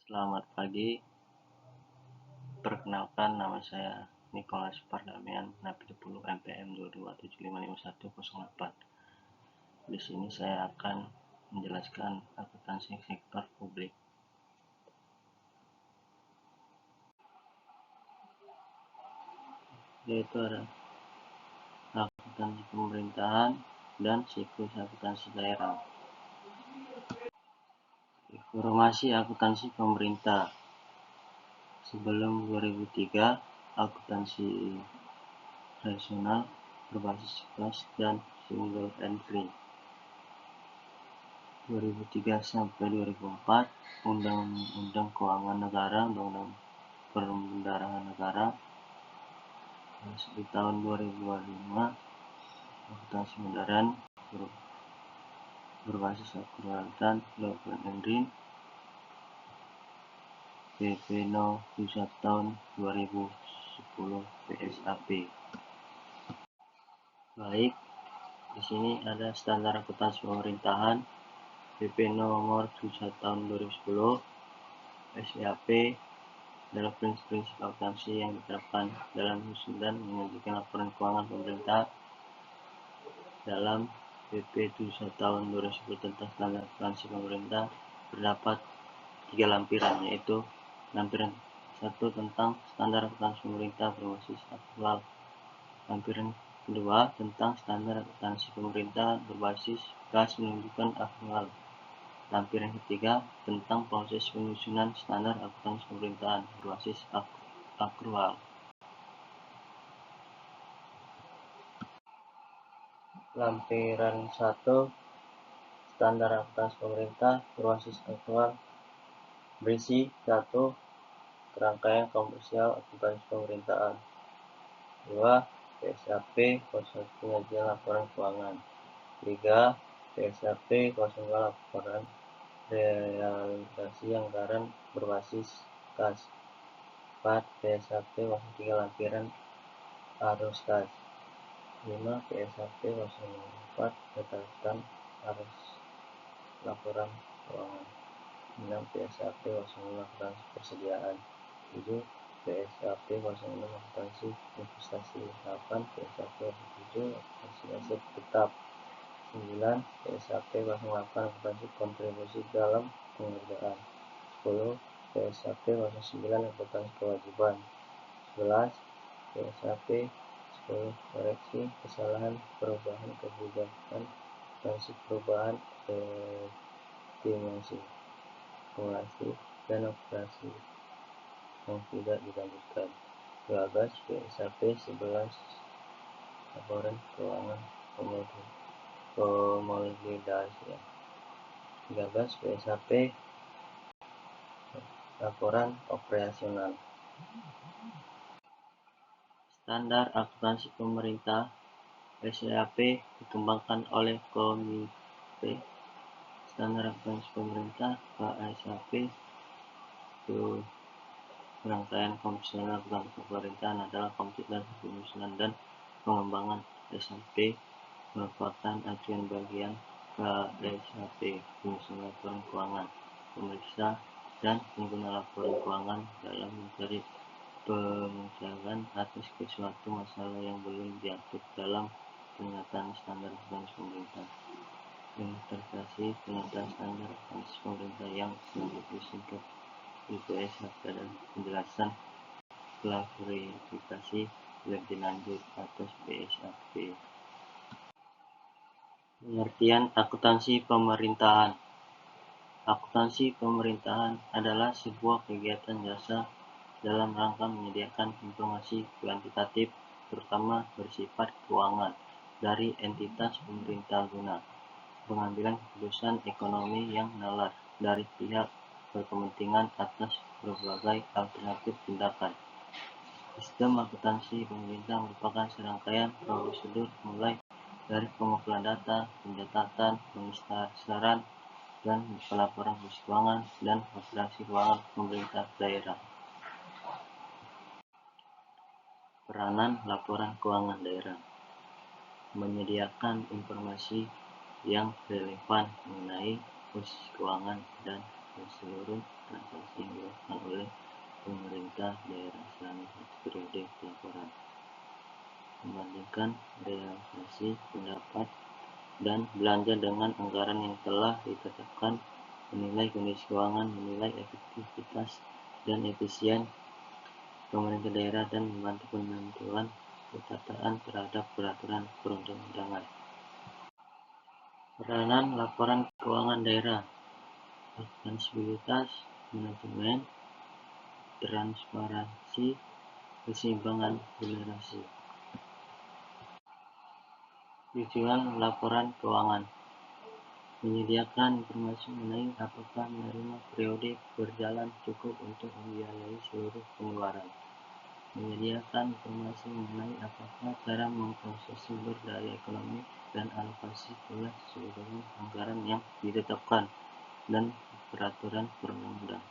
Selamat pagi, perkenalkan nama saya Nicholas Pardamian, NAP 10 MPM 22755108. Di sini saya akan menjelaskan akuntansi sektor publik. Yaitu ada akuntansi pemerintahan dan siklus akuntansi daerah. Informasi akuntansi pemerintah. Sebelum 2003, akuntansi rasional berbasis kelas dan single entry. 2003 sampai 2004, Undang-Undang Keuangan Negara, Undang-Undang Perbendaharaan Negara. Di tahun 2005, akuntansi modern berbasis akrual dan local entry. PP No. 21 tahun 2010 PSAP. Baik, di sini ada standar akuntansi pemerintahan PP nomor 71 tahun 2010 PSAP adalah prinsip-prinsip akuntansi yang diterapkan dalam menyusun dan menyajikan laporan keuangan pemerintah. Dalam PP 71 tahun 2010 tentang standar akuntansi pemerintah terdapat 3 lampiran, yaitu lampiran 1 tentang standar akuntansi pemerintah berbasis aktual, lampiran kedua tentang standar akuntansi pemerintah berbasis kas menunjukkan aktual, lampiran ketiga tentang proses penyusunan standar akuntansi pemerintahan berbasis akrual. Lampiran 1 standar akuntansi pemerintah berbasis akrual berisi 1. Kerangkaian komersial akuntansi pemerintahan. 2. PSAP penyajian laporan keuangan. 3. PSAP 02 laporan realisasi anggaran berbasis kas. 4. PSAP 03 lampiran arus kas. 5. PSAP 04 catatan arus laporan keuangan. 6. PSAP 05 akuntansi persediaan. 7. PSAP 06 akuntansi investasi. 8. PSAP 07 akuntansi aset tetap. 9. PSAP 08 akuntansi kontribusi dalam pengerjaan. 10. PSAP 09 akuntansi kewajiban. 11. PSAP 10 koreksi kesalahan perubahan kebijakan akuntansi perubahan estimasi akumulasi dan operasi yang tidak dilanjutkan. 12. PSAP 11 laporan keuangan konsolidasi. 13. PSAP laporan operasional. Standar akuntansi pemerintah (SAP) dikembangkan oleh Komite Standar Akuntansi Pemerintah (KSAP). Itu rangkaian komersial akuntansi pemerintahan adalah komite dan penyusunan dan pengembangan. SAP merupakan ajuan bagian KSAP, penyusunan laporan keuangan, pemeriksa dan pengguna laporan keuangan dalam mencari pengucapan atas suatu masalah yang belum diatur dalam pernyataan standar akuntansi pemerintah. Interpretasi pernyataan standar akuntansi pemerintah yang disingkat PSAP dan penjelasan klarifikasi lebih lanjut atas PSAP. Pengertian akuntansi pemerintahan. Akuntansi pemerintahan adalah sebuah kegiatan jasa dalam rangka menyediakan informasi kuantitatif, terutama bersifat keuangan, dari entitas pemerintah guna pengambilan keputusan ekonomi yang nalar dari pihak berkepentingan atas berbagai alternatif tindakan. Sistem akuntansi pemerintah merupakan serangkaian prosedur mulai dari pengumpulan data, pencatatan, pengisaran, dan pelaporan keuangan keuangan dan operasi keuangan pemerintah daerah. Peranan laporan keuangan daerah menyediakan informasi yang relevan mengenai posisi keuangan dan seluruh transaksi yang dilakukan oleh pemerintah daerah selama satu periode pelaporan, membandingkan realisasi pendapat dan belanja dengan anggaran yang telah ditetapkan, menilai kondisi keuangan, menilai efektivitas dan efisien pemerintah daerah, dan membantu penentuan ketaatan terhadap peraturan perundang-undangan. Peranan laporan keuangan daerah: akuntansibilitas, manajemen, transparansi, keseimbangan generasi. Tujuan laporan keuangan: menyediakan informasi mengenai apakah menerima periode berjalan cukup untuk membiayai seluruh pengeluaran, menyediakan informasi mengenai apakah cara memproses sumber daya ekonomi dan alokasi pula sesuai dengan anggaran yang ditetapkan dan peraturan perundang-undang,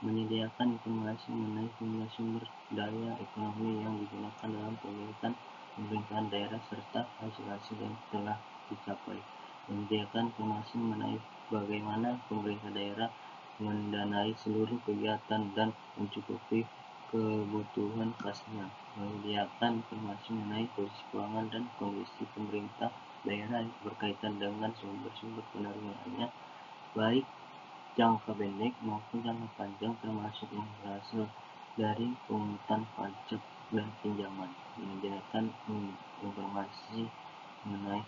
menyediakan informasi mengenai jumlah sumber daya ekonomi yang digunakan dalam kegiatan pemerintahan daerah serta hasil-hasil yang telah dicapai, menyediakan informasi mengenai bagaimana pemerintah daerah mendanai seluruh kegiatan dan mencukupi kebutuhan kasnya, menyediakan informasi mengenai posisi keuangan dan kondisi pemerintah daerah berkaitan dengan sumber-sumber penerimaannya, baik jangka pendek maupun jangka panjang, termasuk yang berasal dari pungutan pajak dan pinjaman, menyediakan informasi mengenai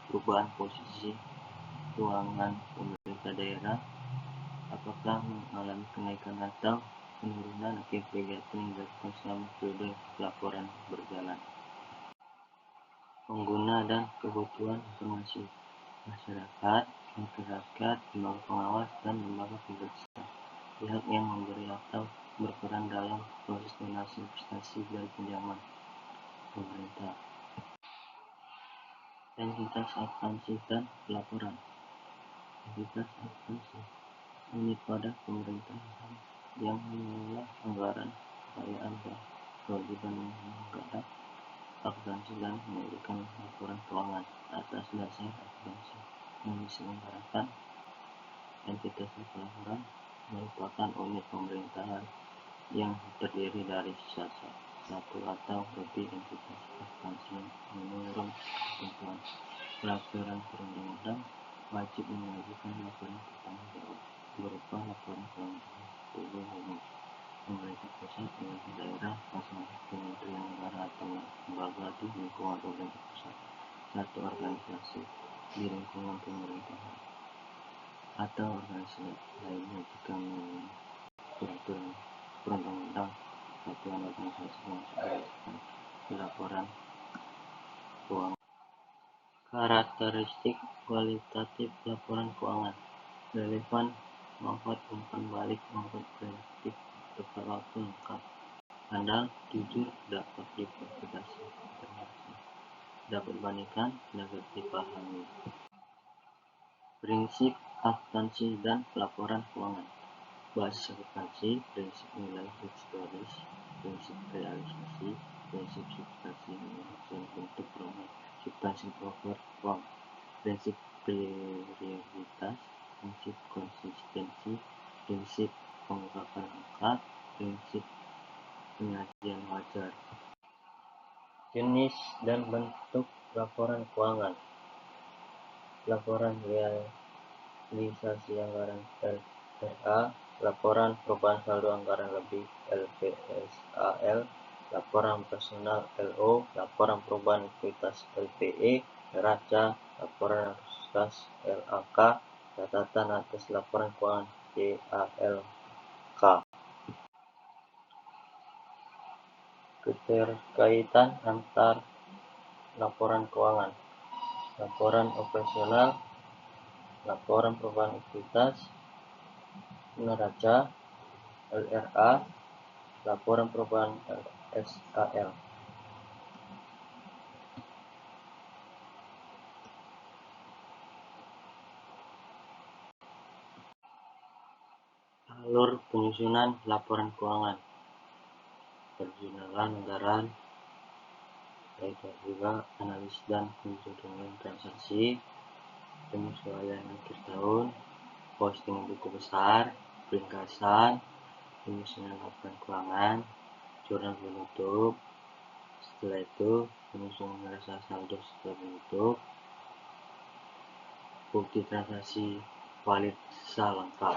perubahan posisi keuangan pemerintah daerah, apakah mengalami kenaikan atau penurunan akibat kegiatan yang dilakukan selama periode laporan berjalan. Pengguna dan kebutuhan informasi: masyarakat, lembaga pengawas, dan lembaga pemeriksa, pihak yang memberi atau berperan dalam proses donasi, investasi, dan pinjaman pemerintah. Entitas akuntansi dan pelaporan: entitas akuntansi, unit pada pemerintahan yang mengelola anggaran, kekayaan, dan kewajiban negara, akuntansi, dan menyajikan laporan keuangan atas dasar akuntansi yang diselenggarakan. Entitas pelaporan merupakan unit pemerintahan yang terdiri dari satu atau lebih entitas akuntansi yang menurut ketentuan peraturan perundang-undang wajib mengajukan laporan bertanggung jawab berupa laporan keuangan tubuh umum, pemerintah pusat, pemerintah daerah, masing-masing kementerian negara atau lembaga di lingkungan pemerintah pusat, satu organisasi di lingkungan pemerintahan, atau organisasi lainnya jika memenuhi peraturan perundang-undang satuan organisasi yang disebutkan di laporan keuangan. Karakteristik kualitatif laporan keuangan: relevan, manfaat umpan balik, manfaat prediktif, tepat waktu, lengkap, handal, jujur, dapat diverifikasi, dapat dibandingkan, dapat dipahami. Prinsip akuntansi dan pelaporan keuangan: basis akuntansi, prinsip nilai historis, prinsip realisasi, prinsip substansi dan bentuk perubahan, substansi proper form, prinsip prioritas, prinsip konsistensi, prinsip pengungkapan angka, prinsip penyajian wajar. Jenis dan bentuk laporan keuangan: laporan realisasi anggaran LRA, laporan perubahan saldo anggaran lebih LPSAL, laporan personal LO, laporan perubahan likuiditas LPE, neraca, laporan arus kas LAK, catatan atas laporan keuangan CALK. Keterkaitan antar laporan keuangan: laporan operasional, laporan perubahan likuiditas, neraca, LRA, laporan perubahan SAL. Alur penyusunan laporan keuangan: perjalanan anggaran, juga analisis dan penjualan transaksi, penyesuaian akhir tahun, posting buku besar, ringkasan, penyusunan laporan keuangan, jurnal penutup. Setelah itu, penyusunan neraca saldo setelah penutup, bukti transaksi valid sisa lengkap.